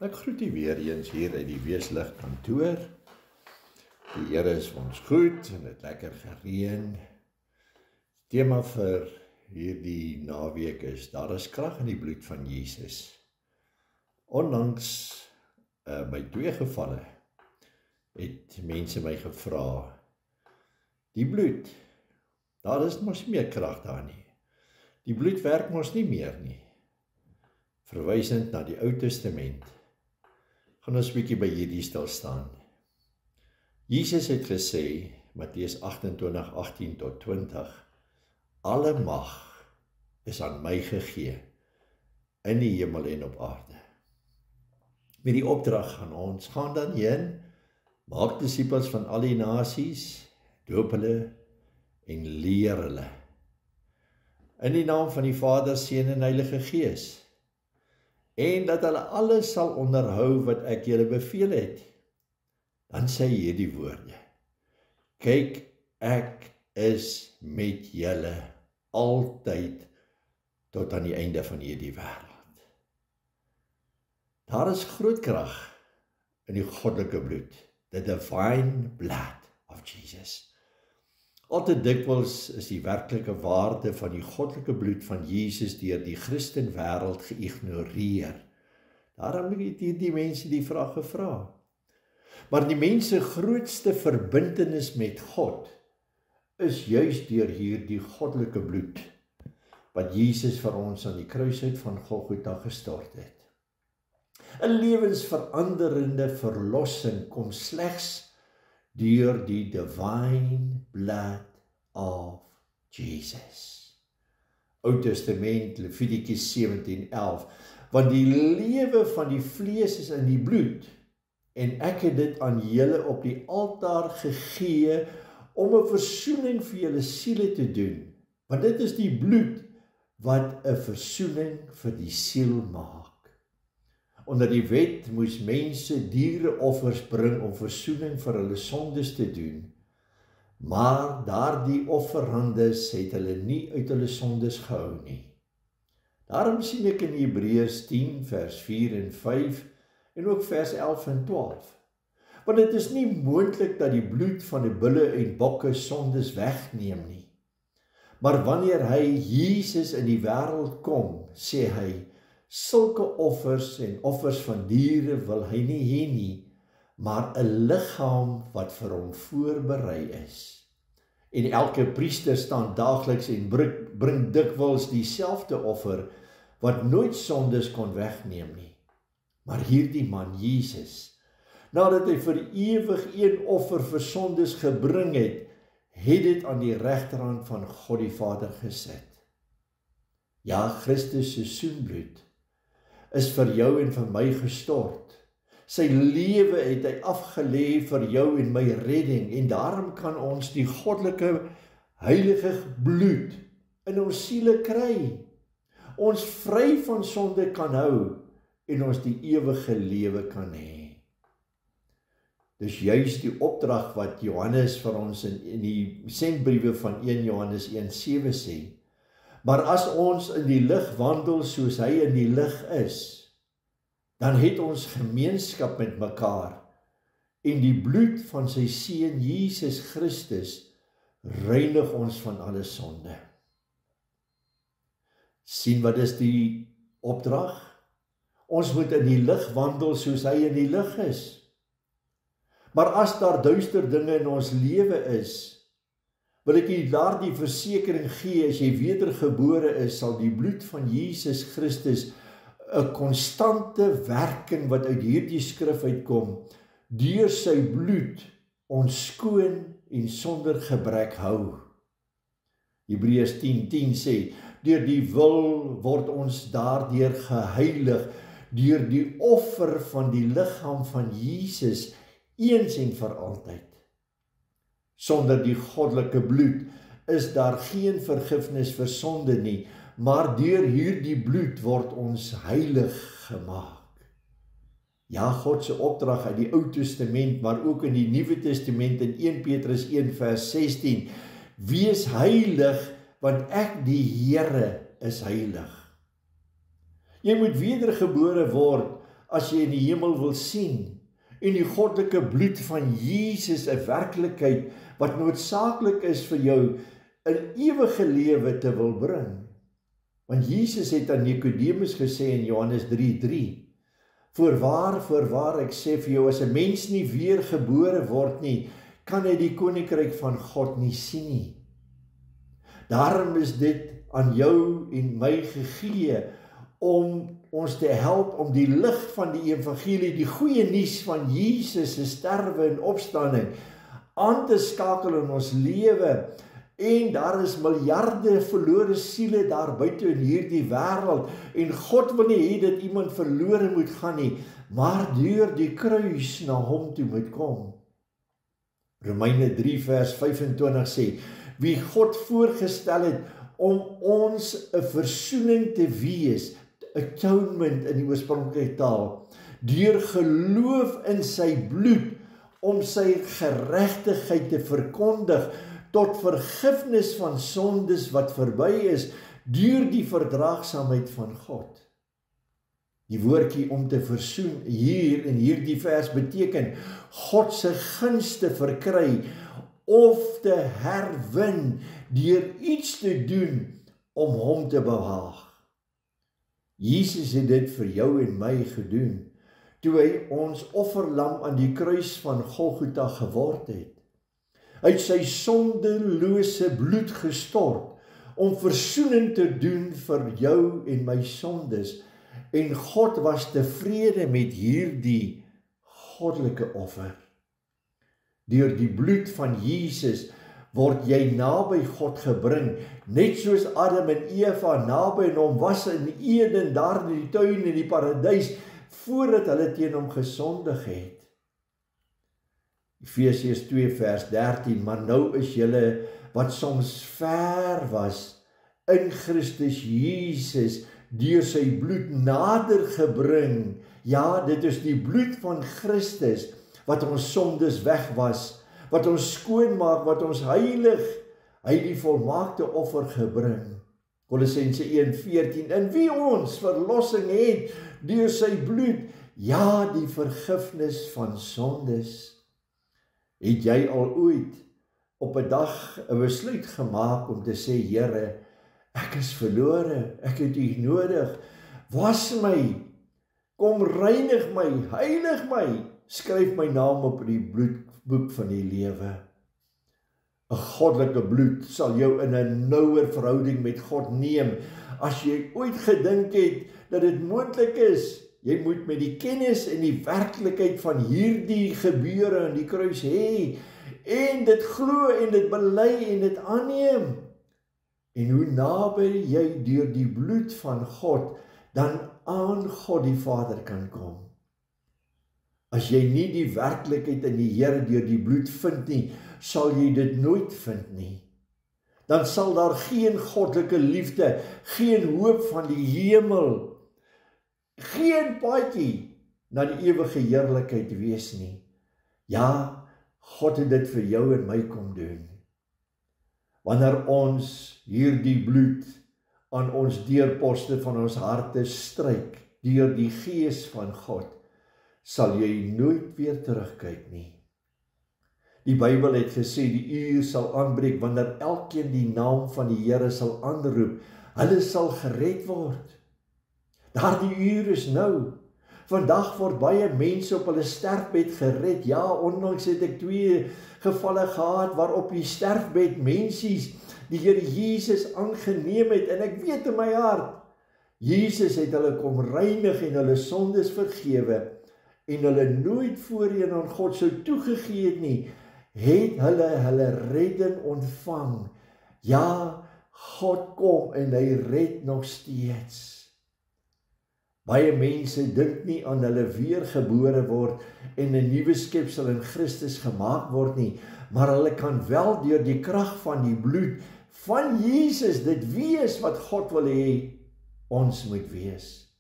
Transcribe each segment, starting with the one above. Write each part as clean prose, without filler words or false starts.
Ek groet u weer eens hier uit die Weeslig kantoor. Die Here is vir ons goed en het lekker gereën. Tema vir hierdie naweek is: daar is krag in die bloed van Jesus. Onlangs by 2 gevalle het mense my gevra, die bloed, daar is mos meer krag daar nie. Die bloed werk mos nie meer nie. Verwysend na die Ou Testament. Gaan ons 'n bietjie by hierdie stil staan. Jesus het gesê, Matteus 28:18-20, alle mag is aan my gegee, in die hemel en op aarde. Met die opdrag aan ons, gaan dan heen, maak disippels van al die nasies, doop hulle en leer hulle. In die naam van die Vader, Seun en Heilige Gees. En dat hulle alles sal onderhou wat ek julle beveel het. Dan sê hy hierdie woorde: kyk, ek is met julle altyd tot aan die einde van hierdie wêreld. Daar is groot krag in die goddelike bloed, the divine blood of Jesus. Altyd dikwels is die werklike waarde van die goddelike bloed van Jesus deur die Christenwêreld geïgnoreer. Daarom het die mense die vraag gevra. Maar die mense grootste verbintenis met God is juis deur hierdie goddelike bloed wat Jesus vir ons aan die kruishout van Golgotha gestort het. 'n lewensveranderende verlossing kom slegs deur die divine blood of Jesus. Ou Testament, Levitikus 17:11, want die lewe van die vlees is in die bloed, en ek het dit aan julle op die altaar gegee, om 'n versoening vir julle siele te doen, want dit is die bloed wat 'n versoening vir die siel maak. Onder die wet moes mense diereoffers bring om versoening vir hulle sondes te doen, maar daardie offerandes het hulle nie uit hulle sondes gehou nie. Daarom sien ek in Hebreërs 10 vers 4 en 5 en ook vers 11 en 12. Want dit is nie moontlik dat die bloed van die bulle en bokke sondes wegneem nie. Maar wanneer hy Jesus in die wêreld kom, sê hy, sulke offers en offers van diere wil hy nie hê nie, maar 'n liggaam wat vir hom voorberei is. En elke priester staan daagliks en bring dikwels dieselfde offer wat nooit sondes kon wegneem nie. Maar hierdie man Jesus, nadat hy vir ewig een offer vir sondes gebring het, het dit aan die regterhand van God die Vader gesit. Ja, Christus se soenbloed is vir jou en vir my gestort. Sy lewe het hy afgelê vir jou en my redding, en daarom kan ons die goddelike heilige bloed in ons siele kry, ons vry van sonde kan hou, en ons die ewige lewe kan hê. Dis juis die opdrag wat Johannes vir ons in die sendbriewe van 1 Johannes 1:7 sê. Maar as ons in die lig wandel soos hy in die lig is, dan het ons gemeenskap met mekaar, en die bloed van sy seun Jesus Christus reinig ons van alle sonde. Sien wat is die opdrag? Ons moet in die lig wandel soos hy in die lig is. Maar as daar duister dinge in ons lewe is, wil ek jy daardie versekering gee, as jy wedergebore is, sal die bloed van Jesus Christus 'n konstante werking wat uit hierdie skrif uitkom, deur sy bloed ons skoon en sonder gebrek hou. Hebreërs 10:10 sê, deur die wil word ons daardeur geheilig, deur die offer van die liggaam van Jesus, eens en vir altyd. Sonder die goddelike bloed is daar geen vergifnis vir sonde nie, maar deur hierdie bloed word ons heilig gemaak. Ja, God se opdrag uit die Ou Testament, maar ook in die Nuwe Testament in 1 Petrus 1 vers 16, wees heilig, want ek die Here is heilig. Jy moet wedergebore word as jy in die hemel wil sien, en die goddelike bloed van Jesus 'n werklikheid wat noodsaaklik is vir jou 'n ewige lewe te wil bring. Want Jesus het aan Nikodemus gesê in Johannes 3:3, Voorwaar, ek sê vir jou, as 'n mens nie weer gebore word nie, kan hy die koninkryk van God nie sien nie. Daarom is dit aan jou en my gegee om ons te help om die lig van die evangelie, die goeie nuus van Jesus se sterwe en opstanding aan te skakel in ons lewe. En daar is miljarde verlore siele daar buite in hierdie wêreld, en God wil nie hê dat iemand verlore moet gaan nie, maar deur die kruis na hom toe moet kom. Romeine 3 vers 25 sê, wie God voorgestel het om ons 'n versoening te wees, atonement in die oorspronklike taal, deur geloof in sy bloed, om sy geregtigheid te verkondig, tot vergifnis van sondes wat verby is, deur die verdraagsaamheid van God. Die woordjie om te versoen hier in hierdie vers beteken God se gunste verkry of te herwin deur iets te doen om hom te behaag. Jesus het dit vir jou en my gedoen toe hy ons offerlam aan die kruis van Golgotha geword het. Hy het sy sondelose bloed gestort om versoening te doen vir jou en my sondes, en God was tevrede met hierdie goddelike offer. Deur die bloed van Jesus word jy naby God gebring, net soos Adam en Eva naby aan hom was in Eden, daar in die tuin in die paradys, voordat hulle teen hom gesondig het. Efesiërs 2 vers 13, maar nou is julle wat soms ver was, in Christus Jesus, deur sy bloed nader gebring. Ja, dit is die bloed van Christus, wat ons sondes wegwas, wat ons skoon maak, wat ons heilig, hy die volmaakte offer gebring. Kolossense 1:14, in wie ons verlossing het, deur sy bloed, ja, die vergifnis van sondes. Het jy al ooit op 'n dag 'n besluit gemaak om te sê, Here, ek is verlore, ek het U nodig, was my, kom reinig my, heilig my, skryf my naam op die bloedboek van die lewe. 'n Goddelike bloed sal jou in 'n nouer verhouding met God neem. As jy ooit gedink het dat dit moontlik is, jy moet met die kennis en die werklikheid van hierdie gebeure in die kruis hê, en dit glo en dit bely en dit aanneem. En hoe naby jy deur die bloed van God dan aan God die Vader kan kom. As jy nie die werklikheid in die Here deur die bloed vind nie, sal jy dit nooit vind nie. Dan sal daar geen goddelike liefde, geen hoop van die hemel, geen paadjie na die ewige heerlikheid wees nie. Ja, God het dit vir jou en my kom doen. Wanneer ons hierdie bloed aan ons deurposte van ons harte stryk, deur die Gees van God, sal jy nooit weer terugkyk nie. Die Bybel het gesê, die uur sal aanbreek, wanneer elkeen die naam van die Here sal aanroep, hulle sal gered word. Daardie uur is nou. Vandag word baie mense op hulle sterfbed gered. Ja, onlangs het ek 2 gevalle gehad, waarop die sterfbed mensies die Here Jesus aangeneem het, en ek weet in my hart, Jesus het hulle kom reinig en hulle sondes vergewe, en hulle nooit voorheen aan God sou toegegee het nie, het hulle redding ontvang. Ja, God kom en hy red nog steeds. Baie mense dink nie aan hulle weergebore word en 'n nuwe skepsel in Christus gemaak word nie, maar hulle kan wel deur die krag van die bloed van Jesus dit wees wat God wil hê ons moet wees.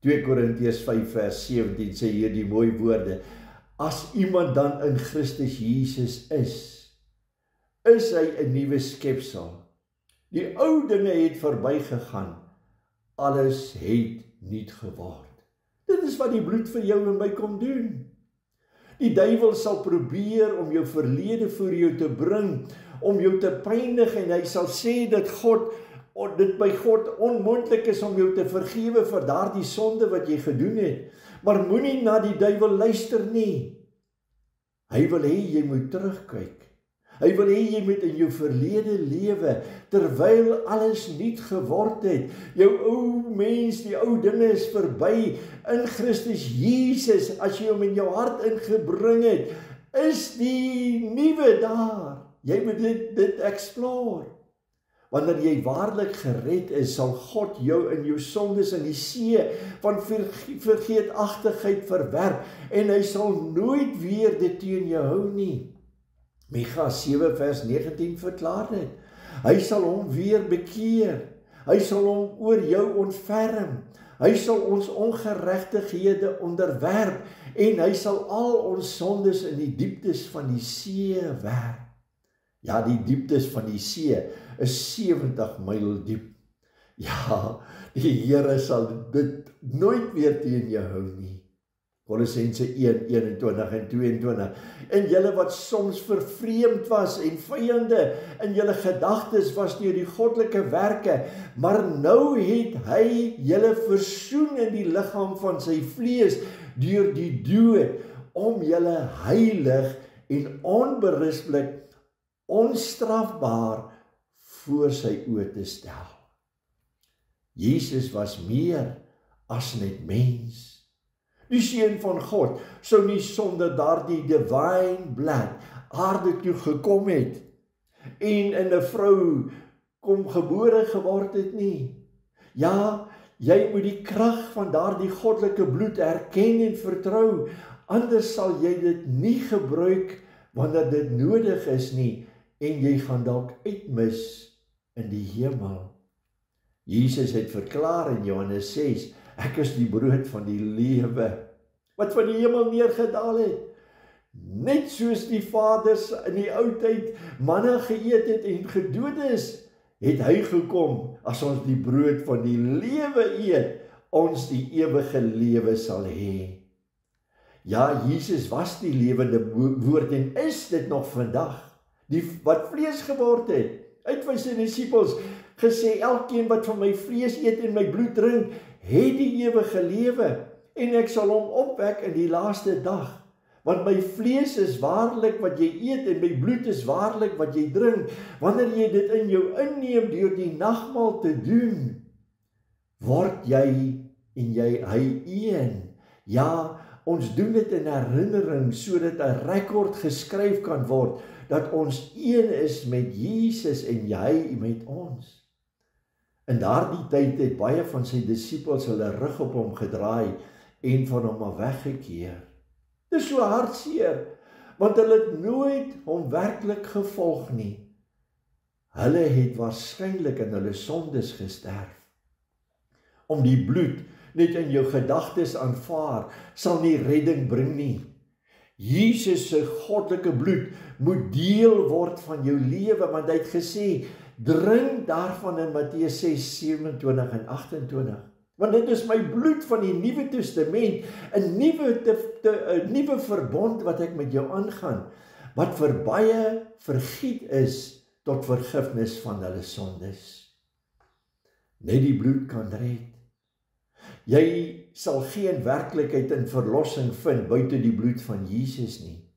2 Korintiërs 5 vers 17 sê hier die mooi woorde, as iemand dan in Christus Jesus is hy 'n nuwe skepsel. Die ou dinge het verbygegaan, alles het nuut geword. Dit Dit is wat die bloed vir jou en my kom doen. Die duiwel sal probeer om jou verlede voor jou te bring, om jou te pynig, en hy sal sê dat dit by God onmoontlik is om jou te vergewe vir daardie sonde wat jy gedoen het. Maar moenie na die duiwel luister nie. Hy wil hê jy moet terugkyk. Hy wil hê jy moet in jou verlede lewe, terwyl alles nuut geword het. Jou ou mens, die ou dinge is verby. In Christus Jesus, as jy hom in jou hart ingebring het, is die nuwe daar. Jy moet dit explore. Wanneer jy waarlik gered is, sal God jou in jou sondes in die see van vergeetachtigheid verwerp, en hy sal nooit weer dit teen jou hou nie. Micha 7 vers 19 verklaar dit. Hy sal hom weer bekeer. Hy sal hom oor jou ontferm. Hy sal ons ongeregtighede onderwerp, en hy sal al ons sondes in die dieptes van die see werp. Ja, die dieptes van die see is 70 myl diep. Ja, die Here sal dit nooit weer teen jou hou nie. Kolossense 1:21 en 22. En julle wat soms vervreemd was en vyande in julle gedagtes was deur die goddelike werke, maar nou het hy julle versoen in die liggaam van sy vlees deur die dood, om julle heilig en onberispelik, onstrafbaar voor sy oë te stel. Jesus was meer as net mens. Die Seun van God sou nie sonder daardie divine blood aarde toe gekom het en in 'n vrou kom gebore geword het nie. Ja, jy moet die krag van daardie goddelike bloed erken en vertrou, anders sal jy dit nie gebruik wanneer dit nodig is nie, en jy gaan dalk uitmis in die hemel. Jesus het verklaar in Johannes 6, ek is die brood van die lewe, wat van die hemel neergedaal het. Net soos die vaders in die ou tyd manna geëet het en gedood is, het hy gekom, as ons die brood van die lewe eet, ons die ewige lewe sal hê. Ja, Jesus was die lewende woord en is dit nog vandag. Die wat vlees geword het, uit vir sy disippels gesê, elkeen wat van my vlees eet en my bloed drink, het die ewige lewe, en ek sal hom opwek in die laaste dag. Want my vlees is waarlik wat jy eet en my bloed is waarlik wat jy drink. Wanneer jy dit in jou inneem deur die nagmaal te doen, word jy en hy een. Ja, ons doen dit in herinnering sodat 'n rekord geskryf kan word dat ons een is met Jesus en hy met ons. In daardie tyd het baie van sy disippels hulle rug op hom gedraai en van hom af weggekeer. Dit is so hartseer, want hulle het nooit hom werklik gevolg nie. Hulle het waarskynlik in hulle sondes gesterf. Om die bloed net in jou gedagtes aanvaar, sal nie redding bring nie. Jesus se goddelike bloed moet deel word van jou lewe, want hy het gesê, drink daarvan in Matteus 6:27 en 28. Want dit is my bloed van die Nuwe Testament, 'n nuwe verbond wat ek met jou aangaan, wat vir baie vergiet is tot vergifnis van hulle sondes. Net die bloed kan red. Jy sal geen werklikheid in verlossing vind buite die bloed van Jesus nie.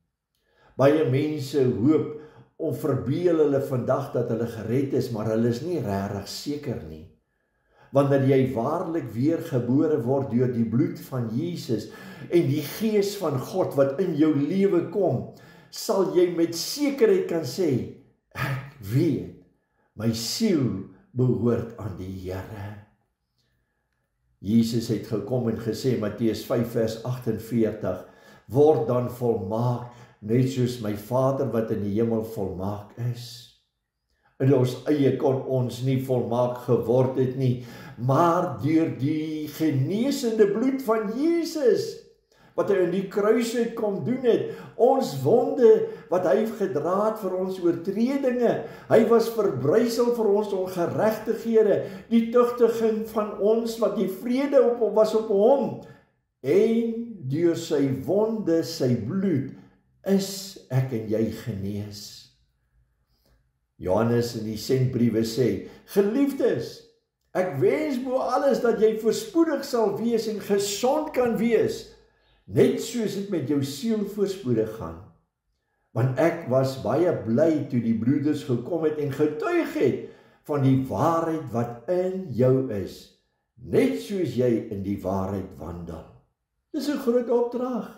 Baie mense hoop of verbeel hulle vandag dat hulle gered is, maar hulle is nie regtig seker nie. Wanneer jy waarlik weergebore word deur die bloed van Jesus en die Gees van God wat in jou lewe kom, sal jy met sekerheid kan sê, ek weet, my siel behoort aan die Here. Jesus het gekom en gesê, Matteus 5 vers 48, word dan volmaak, net soos my Vader wat in die hemel volmaak is. In ons eie kon ons nie volmaak geword het nie, maar deur die genesende bloed van Jesus, wat hy in die kruis uit kom doen het, ons wonde wat hy gedra het vir ons oortredinge, hy was verbrysel vir ons ongeregtighede, die tugtiging van ons wat die vrede was op hom, en deur sy wonde, sy bloed, is ek en jy genees. Johannes in die sendbriewe sê, geliefdes, ek wens bo alles dat jy voorspoedig sal wees en gesond kan wees, net soos dit met jou siel voorspoedig gaan. Want ek was baie bly toe die broeders gekom het en getuig het van die waarheid wat in jou is, net soos jy in die waarheid wandel. Dis 'n groot opdrag.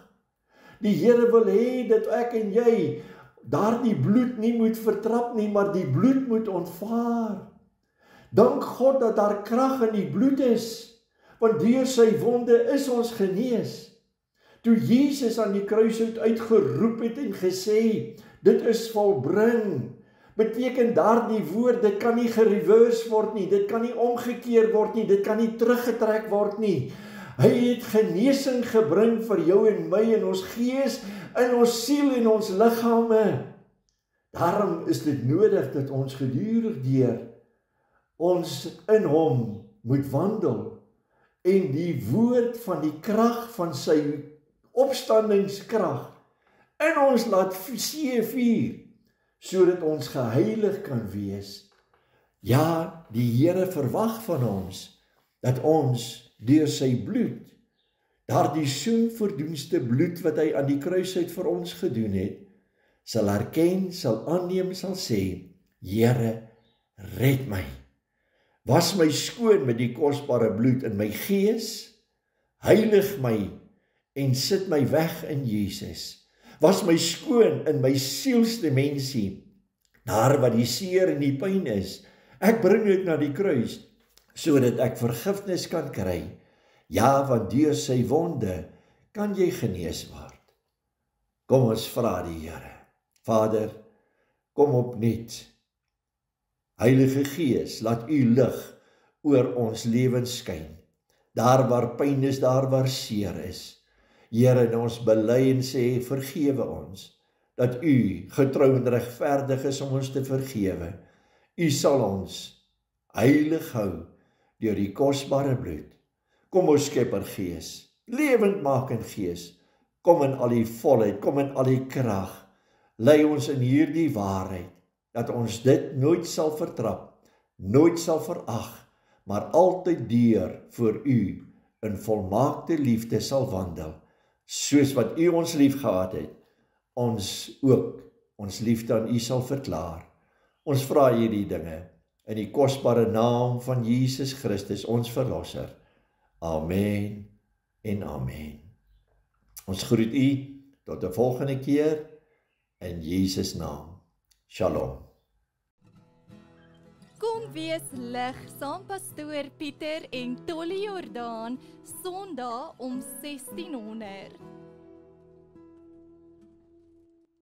Die Here wil hê dat ek en jy daardie bloed nie moet vertrap nie, maar die bloed moet ontvaar. Dank God dat daar krag in die bloed is, want deur sy wonde is ons genees. Toe Jesus aan die kruis uitgeroep het en gesê, dit is volbring, beteken daardie woord, dit kan nie gereverse word nie, dit kan nie omgekeer word nie, dit kan nie teruggetrek word nie. Hy het genesing gebring vir jou en my in ons gees, in ons siel en ons liggame. Daarom is dit nodig dat ons gedurig deur ons in hom moet wandel en die woord van die krag van sy opstandingskrag in ons laat vuur, sodat ons geheilig kan wees. Ja, die Here verwag van ons dat ons deur sy bloed, daardie soenverdoenste bloed wat hy aan die kruis uit vir ons gedoen het, sal erken, sal aanneem, sal sê, Here, red my. Was my skoon met die kosbare bloed in my gees, heilig my en sit my weg in Jesus. Was my skoon in my sielsdimensie, daar waar die seer en die pyn is. Ek bring dit na die kruis, sodat ek vergifnis kan kry. Ja, want deur sy wonde kan jy genees word. Kom ons vra die Here. Vader, kom opnuut. Heilige Gees, laat u lig oor ons lewens skyn. Daar waar pyn is, daar waar seer is. Here, en ons bely en sê, vergewe ons, dat u getrou en regverdig is om ons te vergewe. U sal ons heilig hou deur die kosbare bloed. Kom ons Skepper Gees, lewendmakende Gees, kom in al die volheid, kom in al die krag, lei ons in hierdie waarheid, dat ons dit nooit sal vertrap, nooit sal verag, maar altyd deur voor u in volmaakte liefde sal wandel, soos wat u ons lief gehad het, ons ook ons liefde aan u sal verklaar. Ons vra hierdie dinge in die kosbare naam van Jesus Christus, ons Verlosser. Amen en amen. Ons groet u tot 'n volgende keer in Jesus naam. Shalom. Kom wees lig saam pastoor Pieter en Tolly Jordaan, Sondag om 1600.